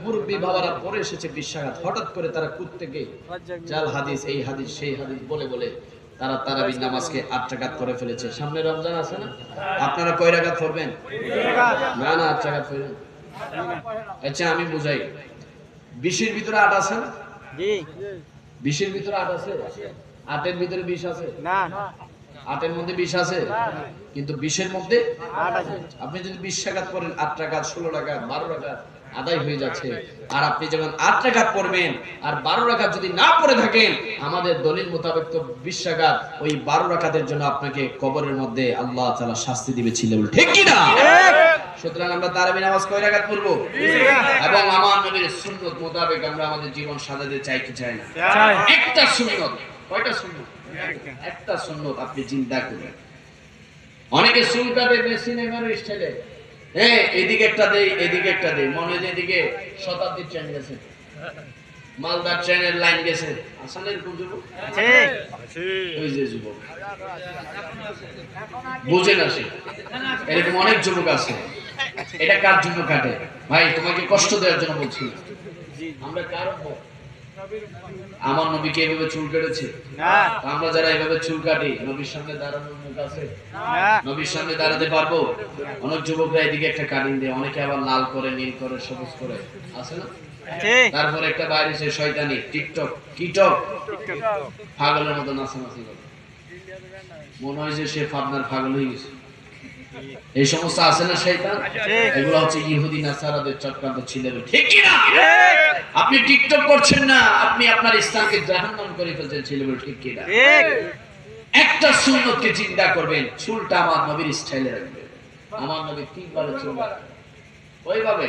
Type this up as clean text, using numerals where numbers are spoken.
মুরব্বী বাবারা পরে এসেছে বিশ্বাঘাত, হঠাৎ করে তারা কুত্তেকে জাল হাদিস এই হাদিস সেই হাদিস বলে বলে তারা তারাবির নামাজকে 8 রাকাত করে ফেলেছে। সামনে রমজান আছে না, আপনারা কয় রাকাত পড়বেন? না না 8 রাকাত পড়বেন। আচ্ছা আমি বুঝাই, 20 এর ভিতরে 8 আছে না? জি 20 এর ভিতরে 8 আছে, 8 এর ভিতরে 20 আছে না, 8 এর মধ্যে 20 আছে কিন্তু 20 এর মধ্যে 8 আছে। আপনি যদি 20 রাকাত পড়েন 8 রাকাত 16 রাকাত 12 রাকাত আদায় হয়ে যাচ্ছে। আর আপনি যখন 8 রাকাত পড়বেন আর 12 রাকাত যদি না পড়ে থাকেন, আমাদের দলিল মোতাবেক তো 20 রাকাত ওই 12 রাকাতের জন্য আপনাকে কবরের মধ্যে আল্লাহ তাআলা শাস্তি দিবে, ছিল ঠিক কি না? সুতরাং আমরা তারাবি নামাজ কয় রাকাত পড়ব? এবং আমার নবীর সুন্নাত মোতাবেক আমরা আমাদের জীবন সাজাতে চাই কি চাই না? একটা সুন্নাত, কয়টা সুন্নাত? একটা সুন্নাত আপনি চিন্তা করুন। অনেকে চুল কাটে সিনেমার স্টাইলে, হ্যাঁ এদিকে একটা দেই এদিকে একটা দেই, মনে হয় এদিকে শতাব্দী ট্রেন গেছে, মালদার ট্রেনের লাইন গেছে। আসলে এরকম যুবক আছে, ওই যে যুবক বুঝে না সে, এরকম অনেক যুবক আছে। এটা কার জন্য কাটে ভাই? তোমাকে কষ্ট দেওয়ার জন্য বলছি। আমরা কার? আমার নবীকে এভাবে চুল কেটেছে না। আমরা যারা এভাবে চুল কাটি, নবীর সামনে দাঁড়ানোর মুখ আছে? নবীর সামনে দাঁড়াতে পারবো? অনেক যুবকরা এদিকে একটা কাটিং দেয়, অনেকে আবার লাল করে নীল করে সবুজ করে, আছে না? তারপরে একটা বাইরে সে শয়তানি টিকটক কিটক পাগলের মতো নাচানাচি করে, মনে হয় যে সে ফাদনার পাগল হয়ে গেছে। এই সমস্ত আছে না শয়তান, এগুলো হচ্ছে ইহুদি নাসারাদের চক্রান্ত ছিল, ঠিক কি না? আপনি টিকটক করছেন না, আপনি আপনার ইসলামকে জাহান্নাম করে ফেলছেন, ছিল ঠিক কি না? একটা সুন্নতকে চিন্তা করবেন, চুলটা আমার নবীর স্টাইলে রাখবেন। আমার নবী 3 বার চুল ওইভাবে